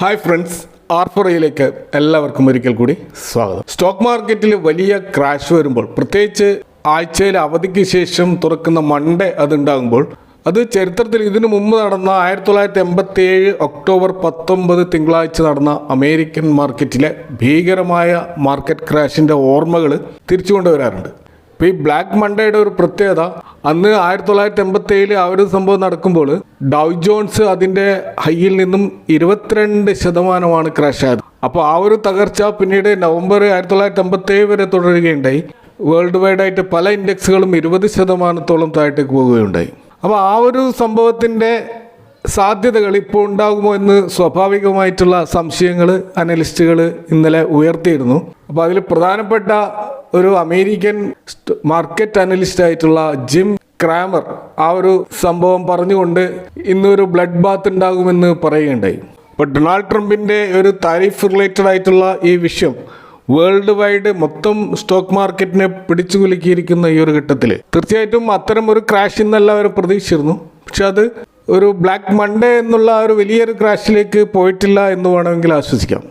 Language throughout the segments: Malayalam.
ഹായ് ഫ്രണ്ട്സ്, ആർഫോറയിലേക്ക് എല്ലാവർക്കും ഒരിക്കൽ കൂടി സ്വാഗതം. സ്റ്റോക്ക് മാർക്കറ്റിൽ വലിയ ക്രാഷ് വരുമ്പോൾ, പ്രത്യേകിച്ച് ആഴ്ചയിലെ അവധിക്ക് ശേഷം തുറക്കുന്ന മൺഡേ അതുണ്ടാകുമ്പോൾ, അത് ചരിത്രത്തിൽ ഇതിനു മുമ്പ് നടന്ന 1987 ഒക്ടോബർ 19 തിങ്കളാഴ്ച നടന്ന അമേരിക്കൻ മാർക്കറ്റിലെ ഭീകരമായ മാർക്കറ്റ് ക്രാഷിൻ്റെ ഓർമ്മകൾ തിരിച്ചു കൊണ്ടുവരാറുണ്ട്. ഇപ്പോൾ ഈ ബ്ലാക്ക് മൺഡേയുടെ ഒരു പ്രത്യേകത, അന്ന് 1987 ആ ഒരു സംഭവം നടക്കുമ്പോൾ ഡൗ ജോൺസ് അതിൻ്റെ ഹൈയിൽ നിന്നും 22% ക്രാഷ് ആയത്. അപ്പോൾ ആ ഒരു തകർച്ച പിന്നീട് നവംബർ 1987 വരെ തുടരുകയുണ്ടായി. വേൾഡ് വൈഡ് ആയിട്ട് പല ഇൻഡെക്സുകളും 20% താഴേക്ക് പോവുകയുണ്ടായി. അപ്പോൾ ആ ഒരു സംഭവത്തിൻ്റെ സാധ്യതകൾ ഇപ്പോൾ ഉണ്ടാകുമോ എന്ന് സ്വാഭാവികമായിട്ടുള്ള സംശയങ്ങൾ അനലിസ്റ്റുകൾ ഇന്നലെ ഉയർത്തിയിരുന്നു. അപ്പോൾ അതിൽ പ്രധാനപ്പെട്ട ഒരു അമേരിക്കൻ മാർക്കറ്റ് അനലിസ്റ്റ് ആയിട്ടുള്ള ജിം ക്രാമർ ആ ഒരു സംഭവം പറഞ്ഞുകൊണ്ട് ഇന്നൊരു ബ്ലഡ് ബാത്ത് ഉണ്ടാകുമെന്ന് പറയുകയുണ്ടായി. അപ്പോൾ ഡൊണാൾഡ് ട്രംപിൻ്റെ ഒരു താരിഫ് റിലേറ്റഡ് ആയിട്ടുള്ള ഈ വിഷയം വേൾഡ് വൈഡ് മൊത്തം സ്റ്റോക്ക് മാർക്കറ്റിനെ പിടിച്ചു കുലുക്കിയിരിക്കുന്ന ഈ ഒരു ഘട്ടത്തിൽ തീർച്ചയായിട്ടും അത്തരം ഒരു ക്രാഷ് ഇന്നെല്ലാവരും പ്രതീക്ഷിച്ചിരുന്നു. പക്ഷെ അത് ഒരു ബ്ലാക്ക് മൺഡേ എന്നുള്ള ഒരു വലിയൊരു ക്രാഷിലേക്ക് പോയിട്ടില്ല എന്ന് വേണമെങ്കിൽ ആശ്വസിക്കാം.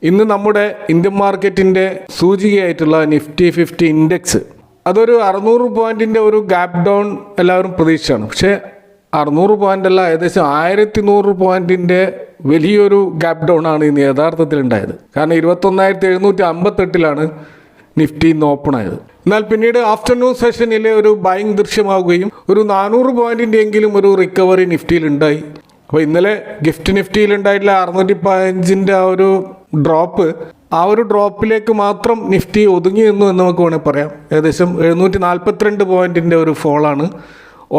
ഇന്ന് നമ്മുടെ ഇന്ത്യൻ മാർക്കറ്റിൻ്റെ സൂചികയായിട്ടുള്ള നിഫ്റ്റി 50 ഇൻഡെക്സ് അതൊരു 600 പോയിൻറ്റിൻ്റെ ഒരു ഗ്യാപ്പ് ഡൗൺ എല്ലാവരും പ്രതീക്ഷിച്ചാണ്. പക്ഷേ 600 പോയിൻ്റ് അല്ല, ഏകദേശം 1100 പോയിൻറ്റിൻ്റെ വലിയൊരു ഗ്യാപ്പ് ഡൗൺ ആണ് ഇന്ന് യഥാർത്ഥത്തിൽ ഉണ്ടായത്. കാരണം 21,758 നിഫ്റ്റി ഇന്ന് ഓപ്പൺ ആയത്. എന്നാൽ പിന്നീട് ആഫ്റ്റർനൂൺ സെഷനിലെ ഒരു ബൈങ് ദൃശ്യമാവുകയും ഒരു 400 പോയിൻറ്റിൻ്റെ എങ്കിലും ഒരു റിക്കവറി നിഫ്റ്റിയിൽ ഉണ്ടായി. അപ്പോൾ ഇന്നലെ ഗിഫ്റ്റ് നിഫ്റ്റിയിൽ ഉണ്ടായിട്ടുള്ള 615 ആ ഒരു ഡ്രോപ്പ്, ആ ഒരു ഡ്രോപ്പിലേക്ക് മാത്രം നിഫ്റ്റി ഒതുങ്ങി നിന്നു എന്ന് നമുക്ക് വേണമെങ്കിൽ പറയാം. ഏകദേശം 742 പോയിൻറ്റിൻ്റെ ഒരു ഫോളാണ്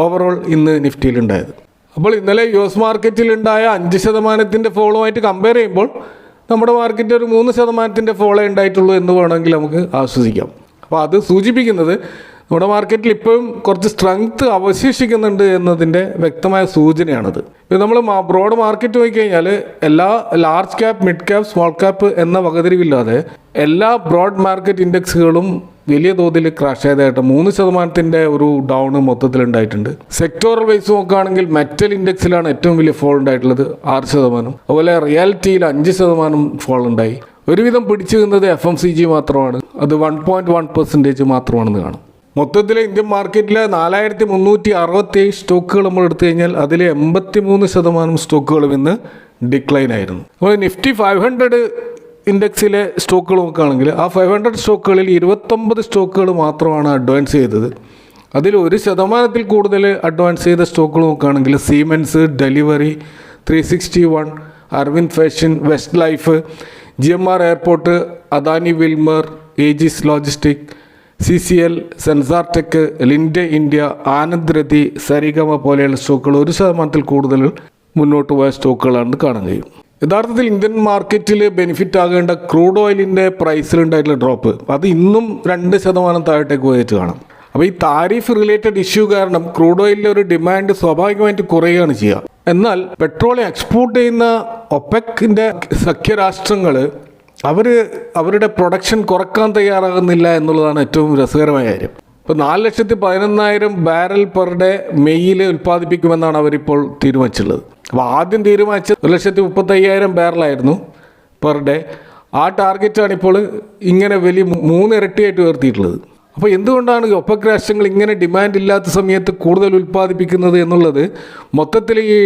ഓവറോൾ ഇന്ന് നിഫ്റ്റിയിലുണ്ടായത്. അപ്പോൾ ഇന്നലെ US മാർക്കറ്റിൽ ഉണ്ടായ 5% ഫോളുമായിട്ട് കമ്പയർ ചെയ്യുമ്പോൾ നമ്മുടെ മാർക്കറ്റ് ഒരു 3% ഫോളേ ഉണ്ടായിട്ടുള്ളൂ എന്ന് വേണമെങ്കിൽ നമുക്ക് ആശ്വസിക്കാം. അപ്പോൾ അത് സൂചിപ്പിക്കുന്നത് നമ്മുടെ മാർക്കറ്റിൽ ഇപ്പോഴും കുറച്ച് സ്ട്രെങ്ത് അവശേഷിക്കുന്നുണ്ട് എന്നതിൻ്റെ വ്യക്തമായ സൂചനയാണത്. ഇപ്പോൾ നമ്മൾ ബ്രോഡ് മാർക്കറ്റ് നോക്കിക്കഴിഞ്ഞാൽ എല്ലാ large cap, mid cap, small cap എന്ന വകതിരിവില്ലാതെ എല്ലാ ബ്രോഡ് മാർക്കറ്റ് ഇൻഡെക്സുകളും വലിയ തോതിൽ ക്രാഷ് ആയതായിട്ട് 3% ഒരു ഡൗൺ മൊത്തത്തിലുണ്ടായിട്ടുണ്ട്. സെക്ടോറൽ വൈസ് നോക്കുകയാണെങ്കിൽ മെറ്റൽ ഇൻഡെക്സിലാണ് ഏറ്റവും വലിയ ഫോൾ ഉണ്ടായിട്ടുള്ളത്, 6%. അതുപോലെ റിയാലിറ്റിയിൽ 5% ഫോൾ ഉണ്ടായി. ഒരുവിധം പിടിച്ചു നിന്നത് FMCG മാത്രമാണ്, അത് 1.1% മാത്രമാണെന്ന് കാണും. മൊത്തത്തിൽ ഇന്ത്യൻ മാർക്കറ്റിലെ 4367 സ്റ്റോക്കുകൾ നമ്മൾ എടുത്തു കഴിഞ്ഞാൽ അതിൽ 83% സ്റ്റോക്കുകളും ഇന്ന് ഡിക്ലൈൻ ആയിരുന്നു. അപ്പോൾ നിഫ്റ്റി 500 ഇൻഡെക്സിലെ സ്റ്റോക്കുകൾ നോക്കുകയാണെങ്കിൽ ആ 500 സ്റ്റോക്കുകളിൽ 29 സ്റ്റോക്കുകൾ മാത്രമാണ് അഡ്വാൻസ് ചെയ്തത്. അതിൽ 1% കൂടുതൽ അഡ്വാൻസ് ചെയ്ത സ്റ്റോക്കുകൾ നോക്കുകയാണെങ്കിൽ Siemens, Delhivery, 361, Arvind Fashion, Westlife, GMR airport, Adani Wilmar, Aegis logistic, CCL, Zensar Tech, Linde India, Anand Rathi, Saregama പോലെയുള്ള സ്റ്റോക്കുകൾ 1% കൂടുതൽ മുന്നോട്ട് പോയ സ്റ്റോക്കുകളാണെന്ന് കാണാൻ കഴിയും. യഥാർത്ഥത്തിൽ ഇന്ത്യൻ മാർക്കറ്റിൽ ബെനിഫിറ്റ് ആകേണ്ട ക്രൂഡ് ഓയിലിൻ്റെ പ്രൈസിലുണ്ടായിട്ടുള്ള ഡ്രോപ്പ് അത് ഇന്നും 2% താഴേക്ക് പോയിട്ട് കാണാം. അപ്പോൾ ഈ താരിഫ് റിലേറ്റഡ് ഇഷ്യൂ കാരണം ക്രൂഡ് ഓയിലിൻ്റെ ഒരു ഡിമാൻഡ് സ്വാഭാവികമായിട്ട് കുറയുകയാണ് ചെയ്യുക. എന്നാൽ പെട്രോളിയം എക്സ്പോർട്ട് ചെയ്യുന്ന ഒപെക്കിൻ്റെ സഖ്യരാഷ്ട്രങ്ങൾ അവരുടെ പ്രൊഡക്ഷൻ കുറക്കാൻ തയ്യാറാകുന്നില്ല എന്നുള്ളതാണ് ഏറ്റവും രസകരമായ കാര്യം. ഇപ്പോൾ 4,11,000 ബാരൽ പെർ ഡേ മെയ്യിൽ ഉൽപ്പാദിപ്പിക്കുമെന്നാണ് അവരിപ്പോൾ തീരുമാനിച്ചിട്ടുള്ളത്. അപ്പോൾ ആദ്യം തീരുമാനിച്ചത് 1,35,000 ബാരലായിരുന്നു പെർ ഡേ. ആ ടാർഗറ്റാണ് ഇപ്പോൾ ഇങ്ങനെ വലിയ 3 ഇരട്ടിയായിട്ട് ഉയർത്തിയിട്ടുള്ളത്. അപ്പോൾ എന്തുകൊണ്ടാണ് ഒപെക് രാഷ്ട്രങ്ങൾ ഇങ്ങനെ ഡിമാൻഡ് ഇല്ലാത്ത സമയത്ത് കൂടുതൽ ഉൽപ്പാദിപ്പിക്കുന്നത് എന്നുള്ളത് മൊത്തത്തിൽ ഈ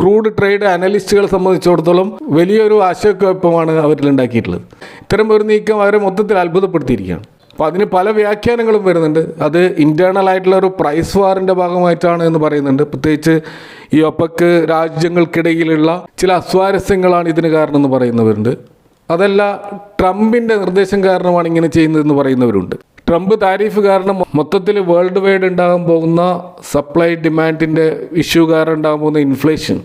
ക്രൂഡ് ട്രേഡ് അനലിസ്റ്റുകളെ സംബന്ധിച്ചിടത്തോളം വലിയൊരു ആശയക്കുഴപ്പമാണ് അവരിലുണ്ടാക്കിയിട്ടുള്ളത്. ഇത്തരം ഒരു നീക്കം അവരെ മൊത്തത്തിൽ അത്ഭുതപ്പെടുത്തിയിരിക്കുകയാണ്. അപ്പോൾ അതിന് പല വ്യാഖ്യാനങ്ങളും വരുന്നുണ്ട്. അത് ഇൻറ്റേർണൽ ആയിട്ടുള്ള ഒരു പ്രൈസ് വാറിൻ്റെ ഭാഗമായിട്ടാണ് എന്ന് പറയുന്നുണ്ട്. പ്രത്യേകിച്ച് ഈ ഒപെക് രാജ്യങ്ങൾക്കിടയിലുള്ള ചില അസ്വാരസ്യങ്ങളാണ് ഇതിന് കാരണം എന്ന് പറയുന്നവരുണ്ട്. അതല്ല, ട്രംപിൻ്റെ നിർദ്ദേശം കാരണമാണ് ഇങ്ങനെ ചെയ്യുന്നതെന്ന് പറയുന്നവരുണ്ട്. ട്രംപ് താരിഫ് കാരണം മൊത്തത്തിൽ വേൾഡ് വൈഡ് ഉണ്ടാകാൻ പോകുന്ന സപ്ലൈ ഡിമാൻഡിൻ്റെ ഇഷ്യൂ കാരണം ഉണ്ടാകാൻ പോകുന്ന ഇൻഫ്ലേഷൻ,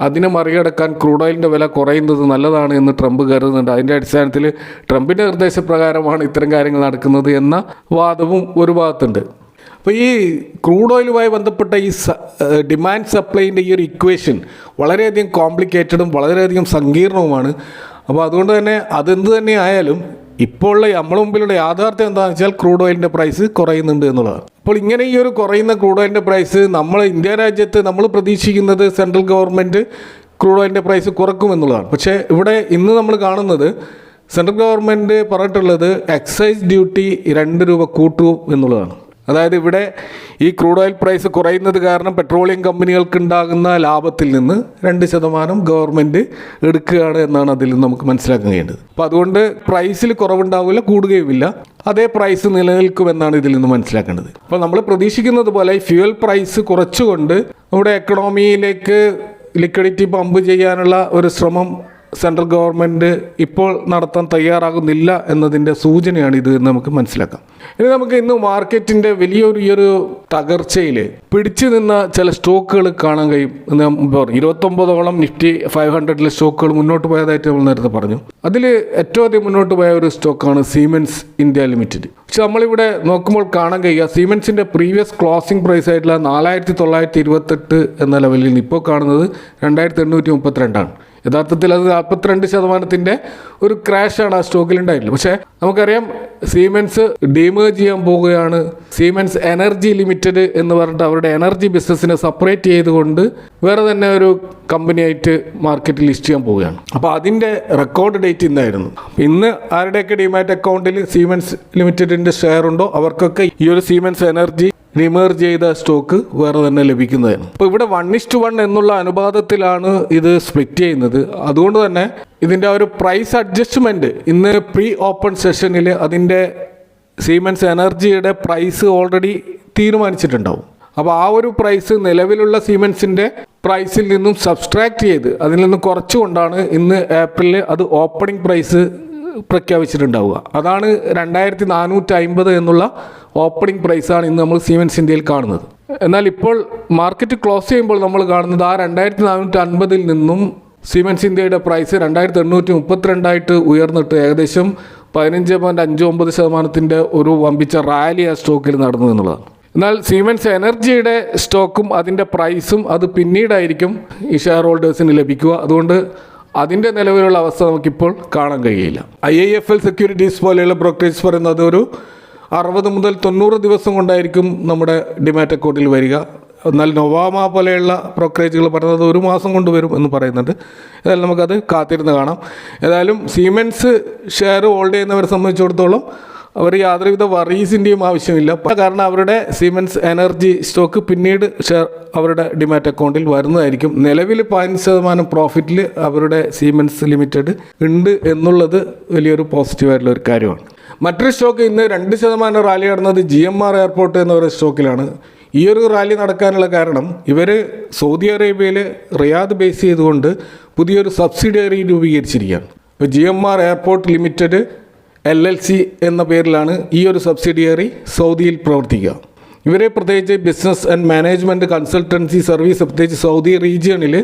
അതിനെ മറികടക്കാൻ ക്രൂഡ് ഓയിലിൻ്റെ വില കുറയുന്നത് നല്ലതാണ് എന്ന് ട്രംപ് കരുതുന്നുണ്ട്. അതിൻ്റെ അടിസ്ഥാനത്തിൽ ട്രംപിൻ്റെ നിർദ്ദേശപ്രകാരമാണ് ഇത്തരം കാര്യങ്ങൾ നടക്കുന്നത് എന്ന വാദവും ഒരു ഭാഗത്തുണ്ട്. അപ്പോൾ ഈ ക്രൂഡ് ഓയിലുമായി ബന്ധപ്പെട്ട ഈ ഡിമാൻഡ് സപ്ലൈൻ്റെ ഈ ഒരു ഇക്വേഷൻ വളരെയധികം കോംപ്ലിക്കേറ്റഡും വളരെയധികം സങ്കീർണവുമാണ്. അപ്പോൾ അതുകൊണ്ട് തന്നെ അതെന്ത് തന്നെ ആയാലും ഇപ്പോൾ നമ്മുടെ മുമ്പിലുള്ള യാഥാർത്ഥ്യം എന്താണെന്ന് വെച്ചാൽ ക്രൂഡ് ഓയിലിൻ്റെ പ്രൈസ് കുറയുന്നുണ്ട് എന്നുള്ളതാണ്. അപ്പോൾ ഇങ്ങനെ ഈ ഒരു കുറയുന്ന ക്രൂഡ് ഓയിലിൻ്റെ പ്രൈസ് നമ്മൾ ഇന്ത്യ രാജ്യത്ത് നമ്മൾ പ്രതീക്ഷിക്കുന്നത് സെൻട്രൽ ഗവൺമെൻറ് ക്രൂഡ് ഓയിലിൻ്റെ പ്രൈസ് കുറക്കുമെന്നുള്ളതാണ്. പക്ഷേ ഇവിടെ ഇന്ന് നമ്മൾ കാണുന്നത് സെൻട്രൽ ഗവൺമെൻറ് പറഞ്ഞിട്ടുള്ളത് എക്സൈസ് ഡ്യൂട്ടി 2 രൂപ കൂട്ടും എന്നുള്ളതാണ്. അതായത് ഇവിടെ ഈ ക്രൂഡ് ഓയിൽ പ്രൈസ് കുറയുന്നത് കാരണം പെട്രോളിയം കമ്പനികൾക്ക് ഉണ്ടാകുന്ന ലാഭത്തിൽ നിന്ന് 2% ഗവൺമെൻറ് എടുക്കുകയാണ് എന്നാണ് അതിൽ നിന്ന് നമുക്ക് മനസ്സിലാക്കാൻ കഴിയേണ്ടത്. അപ്പോൾ അതുകൊണ്ട് പ്രൈസിൽ കുറവുണ്ടാവില്ല, കൂടുകയുമില്ല, അതേ പ്രൈസ് നിലനിൽക്കുമെന്നാണ് ഇതിൽ നിന്ന് മനസ്സിലാക്കേണ്ടത്. അപ്പോൾ നമ്മൾ പ്രതീക്ഷിക്കുന്നത് പോലെ ഈ ഫ്യൂവൽ പ്രൈസ് കുറച്ചുകൊണ്ട് നമ്മുടെ എക്കണോമിയിലേക്ക് ലിക്വിഡിറ്റി പമ്പ് ചെയ്യാനുള്ള ഒരു ശ്രമം സെൻട്രൽ ഗവൺമെൻറ് ഇപ്പോൾ നടത്താൻ തയ്യാറാകുന്നില്ല എന്നതിൻ്റെ സൂചനയാണ് ഇത് എന്ന് നമുക്ക് മനസ്സിലാക്കാം. ഇനി നമുക്ക് ഇന്ന് മാർക്കറ്റിൻ്റെ വലിയൊരു തകർച്ചയിൽ പിടിച്ചു നിന്ന ചില സ്റ്റോക്കുകൾ കാണാൻ കഴിയും. 29ഓളം നിഫ്റ്റി 500 സ്റ്റോക്കുകൾ മുന്നോട്ട് പോയതായിട്ട് നമ്മൾ നേരത്തെ പറഞ്ഞു. അതിൽ ഏറ്റവും അധികം മുന്നോട്ട് പോയ ഒരു സ്റ്റോക്കാണ് സീമെൻസ് ഇന്ത്യ ലിമിറ്റഡ്. പക്ഷെ നമ്മളിവിടെ നോക്കുമ്പോൾ കാണാൻ കഴിയുക സീമെൻസിൻ്റെ പ്രീവിയസ് ക്ലോസിംഗ് പ്രൈസ് ആയിട്ടുള്ള 4928 എന്ന ലെവലിൽ നിന്ന് ഇപ്പോൾ കാണുന്നത് 2832 യഥാർത്ഥത്തിൽ അത് 42% ഒരു ക്രാഷാണ് ആ സ്റ്റോക്കിൽ ഉണ്ടായിട്ടുള്ളത്. പക്ഷേ നമുക്കറിയാം സീമെൻസ് ഡീമേർജ് ചെയ്യാൻ പോവുകയാണ്. സീമെൻസ് എനർജി ലിമിറ്റഡ് എന്ന് പറഞ്ഞിട്ട് അവരുടെ എനർജി ബിസിനസ്സിനെ സെപ്പറേറ്റ് ചെയ്തുകൊണ്ട് വേറെ തന്നെ ഒരു കമ്പനിയായിട്ട് മാർക്കറ്റിൽ ലിസ്റ്റ് ചെയ്യാൻ പോവുകയാണ്. അപ്പോൾ അതിൻ്റെ റെക്കോർഡ് ഡേറ്റ് ഇന്നായിരുന്നു. ഇന്ന് ആരുടെയൊക്കെ ഡിമാറ്റ് അക്കൗണ്ടിൽ സീമെൻസ് ലിമിറ്റഡിൻ്റെ ഷെയർ ഉണ്ടോ അവർക്കൊക്കെ ഈ ഒരു സീമെൻസ് എനർജി റിമേർജ് ചെയ്ത സ്റ്റോക്ക് വേറെ തന്നെ ലഭിക്കുന്നതാണ്. അപ്പോൾ ഇവിടെ 1:1 എന്നുള്ള അനുപാതത്തിലാണ് ഇത് സ്പ്ലിറ്റ് ചെയ്യുന്നത്. അതുകൊണ്ട് തന്നെ ഇതിൻ്റെ ഒരു പ്രൈസ് അഡ്ജസ്റ്റ്മെൻറ്റ് ഇന്ന് പ്രീ ഓപ്പൺ സെഷനിൽ അതിൻ്റെ സീമെൻസ് എനർജിയുടെ പ്രൈസ് ഓൾറെഡി തീരുമാനിച്ചിട്ടുണ്ടാവും. അപ്പോൾ ആ ഒരു പ്രൈസ് നിലവിലുള്ള സീമെൻസിൻ്റെ പ്രൈസിൽ നിന്നും സബ്സ്ട്രാക്ട് ചെയ്ത് അതിൽ നിന്ന് കുറച്ചുകൊണ്ടാണ് ഇന്ന് ഏപ്രിലിൽ അത് ഓപ്പണിംഗ് പ്രൈസ് പ്രഖ്യാപിച്ചിട്ടുണ്ടാവുക. അതാണ് 2450 എന്നുള്ള ഓപ്പണിംഗ് പ്രൈസാണ് ഇന്ന് നമ്മൾ സീമെൻസ് ഇന്ത്യയിൽ കാണുന്നത്. എന്നാൽ ഇപ്പോൾ മാർക്കറ്റ് ക്ലോസ് ചെയ്യുമ്പോൾ നമ്മൾ കാണുന്നത് ആ 2450 നിന്നും സീമെൻസ് ഇന്ത്യയുടെ പ്രൈസ് 2832 ഉയർന്നിട്ട് ഏകദേശം 15.59% ഒരു വമ്പിച്ച റാലി ആ സ്റ്റോക്കിൽ നടന്നു എന്നുള്ളതാണ്. എന്നാൽ സീമെൻസ് എനർജിയുടെ സ്റ്റോക്കും അതിൻ്റെ പ്രൈസും അത് പിന്നീടായിരിക്കും ഈ ഷെയർ ഹോൾഡേഴ്സിന് ലഭിക്കുക. അതുകൊണ്ട് അതിൻ്റെ നിലവിലുള്ള അവസ്ഥ നമുക്കിപ്പോൾ കാണാൻ കഴിയില്ല. IIFL സെക്യൂരിറ്റീസ് പോലെയുള്ള ബ്രോക്കറേജ് പറയുന്നത് ഒരു 60 മുതൽ 90 ദിവസം കൊണ്ടായിരിക്കും നമ്മുടെ ഡിമാറ്റ് അക്കൗണ്ടിൽ വരിക. എന്നാൽ നൊവാമ പോലെയുള്ള ബ്രോക്കറേജുകൾ പറയുന്നത് 1 മാസം കൊണ്ട് വരും എന്ന് പറയുന്നുണ്ട്. ഏതായാലും നമുക്കത് കാത്തിരുന്ന് കാണാം. ഏതായാലും സീമെൻസ് ഷെയർ ഹോൾഡ് ചെയ്യുന്നവരെ സംബന്ധിച്ചിടത്തോളം അവർ യാതൊരുവിധ വറീസിൻ്റെയും ആവശ്യമില്ല. കാരണം അവരുടെ സീമെൻസ് എനർജി സ്റ്റോക്ക് പിന്നീട് ഷെയർ അവരുടെ ഡിമാറ്റ് അക്കൗണ്ടിൽ വരുന്നതായിരിക്കും. നിലവിൽ 15% പ്രോഫിറ്റിൽ അവരുടെ സീമെൻസ് ലിമിറ്റഡ് ഉണ്ട് എന്നുള്ളത് വലിയൊരു പോസിറ്റീവായിട്ടുള്ള ഒരു കാര്യമാണ്. മറ്റൊരു സ്റ്റോക്ക് ഇന്ന് 2% റാലി നടന്നത് GMR എയർപോർട്ട് എന്ന ഒരു സ്റ്റോക്കിലാണ്. ഈ ഒരു റാലി നടക്കാനുള്ള കാരണം ഇവർ സൗദി അറേബ്യയിൽ റിയാദ് ബേസ് ചെയ്തുകൊണ്ട് പുതിയൊരു സബ്സിഡിയറി രൂപീകരിച്ചിരിക്കുകയാണ്. ഇപ്പോൾ GMR എയർപോർട്ട് ലിമിറ്റഡ് LLC എന്ന പേരിലാണ് ഈ ഒരു സബ്സിഡിയറി സൗദിയിൽ പ്രവർത്തിക്കുക. ഇവരെ പ്രത്യേകിച്ച് business and management consultancy service പ്രത്യേകിച്ച് സൗദി റീജിയണിൽ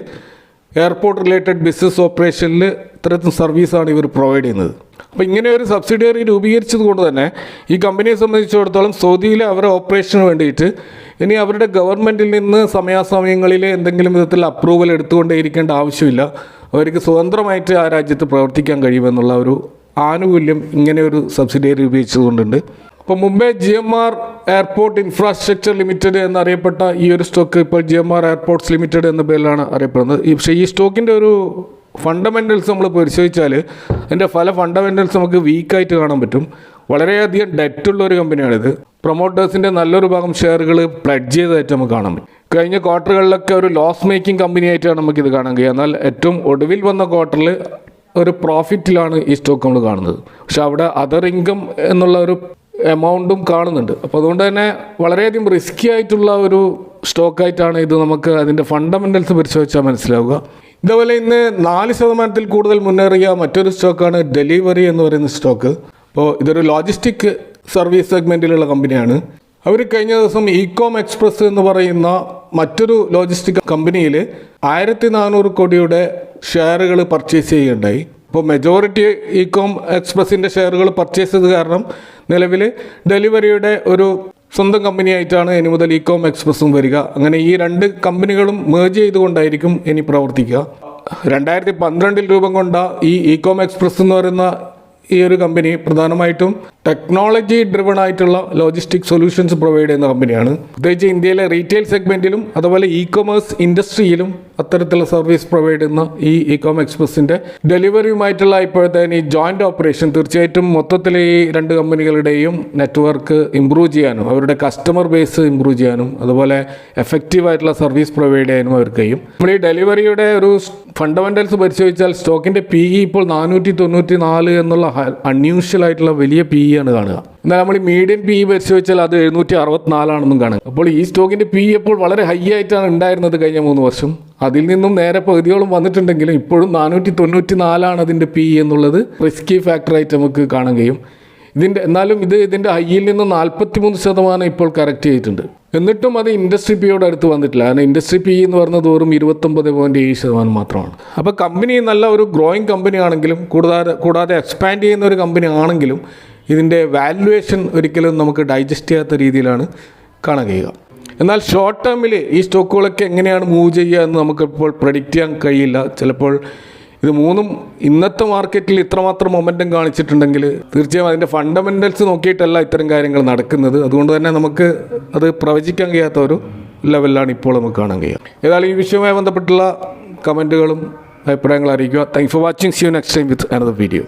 എയർപോർട്ട് റിലേറ്റഡ് ബിസിനസ് ഓപ്പറേഷനിൽ ഇത്തരത്തിൽ സർവീസാണ് ഇവർ പ്രൊവൈഡ് ചെയ്യുന്നത്. അപ്പോൾ ഇങ്ങനെ ഒരു സബ്സിഡിയറി രൂപീകരിച്ചത് കൊണ്ട് തന്നെ ഈ കമ്പനിയെ സംബന്ധിച്ചിടത്തോളം സൗദിയിലെ അവരുടെ ഓപ്പറേഷന് വേണ്ടിയിട്ട് ഇനി അവരുടെ ഗവൺമെൻറ്റിൽ നിന്ന് സമയാസമയങ്ങളിൽ എന്തെങ്കിലും വിധത്തിൽ അപ്രൂവൽ എടുത്തുകൊണ്ടേയിരിക്കേണ്ട ആവശ്യമില്ല. അവർക്ക് സ്വതന്ത്രമായിട്ട് ആ രാജ്യത്ത് പ്രവർത്തിക്കാൻ കഴിയുമെന്നുള്ള ഒരു ആനുകൂല്യം ഇങ്ങനെ ഒരു സബ്സിഡിയറി ഉപയോഗിച്ചതുകൊണ്ടുണ്ട്. അപ്പോൾ മുമ്പേ GMR എയർപോർട്ട് ഇൻഫ്രാസ്ട്രക്ചർ ലിമിറ്റഡ് എന്നറിയപ്പെട്ട ഈ ഒരു സ്റ്റോക്ക് ഇപ്പോൾ GMR എയർപോർട്ട്സ് ലിമിറ്റഡ് എന്ന പേരിലാണ് അറിയപ്പെടുന്നത്. പക്ഷേ ഈ സ്റ്റോക്കിൻ്റെ ഒരു ഫണ്ടമെൻ്റൽസ് നമ്മൾ പരിശോധിച്ചാൽ അതിൻ്റെ പല ഫണ്ടമെൻ്റൽസ് നമുക്ക് വീക്കായിട്ട് കാണാൻ പറ്റും. വളരെയധികം ഡെറ്റുള്ള ഒരു കമ്പനിയാണിത്. പ്രൊമോട്ടേഴ്സിൻ്റെ നല്ലൊരു ഭാഗം ഷെയറുകൾ പ്ലഡ്ജ് ചെയ്തതായിട്ട് നമുക്ക് കാണാൻ പറ്റും. കഴിഞ്ഞ ക്വാർട്ടറുകളിലൊക്കെ ഒരു ലോസ് മേക്കിംഗ് കമ്പനി ആയിട്ടാണ് നമുക്കിത് കാണാൻ കഴിയുക. എന്നാൽ ഏറ്റവും ഒടുവിൽ വന്ന ക്വാർട്ടറിൽ ഒരു പ്രോഫിറ്റിലാണ് ഈ സ്റ്റോക്ക് നമ്മൾ കാണുന്നത്. പക്ഷെ അവിടെ അതർ ഇൻകം എന്നുള്ള ഒരു എമൗണ്ടും കാണുന്നുണ്ട്. അപ്പോൾ അതുകൊണ്ട് തന്നെ വളരെയധികം റിസ്കി ആയിട്ടുള്ള ഒരു സ്റ്റോക്കായിട്ടാണ് ഇത് നമുക്ക് അതിൻ്റെ ഫണ്ടമെൻ്റൽസ് പരിശോധിച്ചാൽ മനസ്സിലാവുക. ഇതേപോലെ ഇന്ന് 4% കൂടുതൽ മുന്നേറിയ മറ്റൊരു സ്റ്റോക്കാണ് ഡെലിവറി എന്ന് പറയുന്ന സ്റ്റോക്ക്. അപ്പോൾ ഇതൊരു ലോജിസ്റ്റിക് സർവീസ് സെഗ്മെൻറ്റിലുള്ള കമ്പനിയാണ്. അവർ കഴിഞ്ഞ ദിവസം ഇകോം എക്സ്പ്രസ് എന്ന് പറയുന്ന മറ്റൊരു ലോജിസ്റ്റിക് കമ്പനിയിൽ 1400 കോടിയുടെ ഷെയറുകൾ പർച്ചേസ് ചെയ്യുകയുണ്ടായി. അപ്പോൾ മെജോറിറ്റി ഇകോം എക്സ്പ്രസിൻ്റെ ഷെയറുകൾ പർച്ചേസ് ചെയ്തത് കാരണം നിലവിൽ ഡെലിവറിയുടെ ഒരു സ്വന്തം കമ്പനിയായിട്ടാണ് ഇനി മുതൽ ഇകോം എക്സ്പ്രസും വരിക. അങ്ങനെ ഈ 2 കമ്പനികളും മേർജ് ചെയ്തുകൊണ്ടായിരിക്കും ഇനി പ്രവർത്തിക്കുക. 2012 രൂപം കൊണ്ട ഈ ഇകോം എക്സ്പ്രസ് എന്ന് പറയുന്ന ഈ ഒരു കമ്പനി പ്രധാനമായിട്ടും ടെക്നോളജി ഡ്രിവൺ ആയിട്ടുള്ള ലോജിസ്റ്റിക് സൊല്യൂഷൻസ് പ്രൊവൈഡ് ചെയ്യുന്ന കമ്പനിയാണ്. പ്രത്യേകിച്ച് ഇന്ത്യയിലെ റീറ്റെയിൽ സെഗ്മെന്റിലും അതുപോലെ ഇ കൊമേഴ്സ് ഇൻഡസ്ട്രിയിലും അത്തരത്തിലുള്ള സർവീസ് പ്രൊവൈഡ് ചെയ്യുന്ന ഈ ഇകോം എക്സ്പ്രസിന്റെ ഡെലിവറിയുമായിട്ടുള്ള ഇപ്പോഴത്തെ ഈ ജോയിന്റ് ഓപ്പറേഷൻ തീർച്ചയായിട്ടും മൊത്തത്തിൽ ഈ രണ്ട് കമ്പനികളുടെയും നെറ്റ്വർക്ക് ഇംപ്രൂവ് ചെയ്യാനും അവരുടെ കസ്റ്റമർ ബേസ് ഇംപ്രൂവ് ചെയ്യാനും അതുപോലെ എഫക്റ്റീവ് ആയിട്ടുള്ള സർവീസ് പ്രൊവൈഡ് ചെയ്യാനും അവർക്ക് കഴിയും. നമ്മൾ ഈ ഡെലിവറിയുടെ ഒരു ഫണ്ടമെന്റൽസ് പരിശോധിച്ചാൽ സ്റ്റോക്കിന്റെ PE ഇപ്പോൾ 494 എന്നുള്ള അൺയൂഷ്വൽ ആയിട്ടുള്ള വലിയ PE ആണ് കാണുക. എന്നാൽ നമ്മൾ ഈ മീഡിയൻ PE പരിശോധിച്ചാൽ അത് 764 കാണുക. അപ്പോൾ ഈ സ്റ്റോക്കിന്റെ PE ഇപ്പോൾ വളരെ ഹൈ ആയിട്ടാണ് ഉണ്ടായിരുന്നത് കഴിഞ്ഞ 3 വർഷം. അതിൽ നിന്നും നേരെ പകുതിയോളം വന്നിട്ടുണ്ടെങ്കിലും ഇപ്പോഴും 494 അതിന്റെ PE എന്നുള്ളത് റിസ്കി ഫാക്ടറായിട്ട് നമുക്ക് കാണാൻ കഴിയും. എന്നാലും ഇതിന്റെ ഹൈയിൽ നിന്ന് 43% ഇപ്പോൾ കറക്റ്റ് ചെയ്തിട്ടുണ്ട്. എന്നിട്ടും അത് ഇൻഡസ്ട്രി പിയോട് അടുത്ത് വന്നിട്ടില്ല. കാരണം ഇൻഡസ്ട്രി PE എന്ന് പറയുന്നത് വെറും 29.7% മാത്രമാണ്. അപ്പോൾ കമ്പനി നല്ല ഒരു ഗ്രോയിങ് കമ്പനി ആണെങ്കിലും കൂടാതെ എക്സ്പാൻഡ് ചെയ്യുന്ന ഒരു കമ്പനി ആണെങ്കിലും ഇതിൻ്റെ വാല്യുവേഷൻ ഒരിക്കലും നമുക്ക് ഡൈജസ്റ്റ് ചെയ്യാത്ത രീതിയിലാണ് കാണാൻ കഴിയുക. എന്നാൽ ഷോർട്ട് ടേമിൽ ഈ സ്റ്റോക്കുകളൊക്കെ എങ്ങനെയാണ് മൂവ് ചെയ്യുക എന്ന് നമുക്കിപ്പോൾ പ്രെഡിക്റ്റ് ചെയ്യാൻ കഴിയില്ല. ചിലപ്പോൾ ഇത് മൂന്നും ഇന്നത്തെ മാർക്കറ്റിൽ ഇത്രമാത്രം മൊമെൻറ്റം കാണിച്ചിട്ടുണ്ടെങ്കിൽ തീർച്ചയായും അതിൻ്റെ ഫണ്ടമെൻ്റൽസ് നോക്കിയിട്ടല്ല ഇത്തരം കാര്യങ്ങൾ നടക്കുന്നത്. അതുകൊണ്ട് തന്നെ നമുക്ക് അത് പ്രവചിക്കാൻ കഴിയാത്ത ഒരു ലെവലിലാണ് ഇപ്പോൾ നമുക്ക് കാണാൻ കഴിയുക. ഏതായാലും ഈ വിഷയവുമായി ബന്ധപ്പെട്ടുള്ള കമൻറ്റുകളും അഭിപ്രായങ്ങളും അറിയിക്കുക. Thanks for watching. See you next time with another video.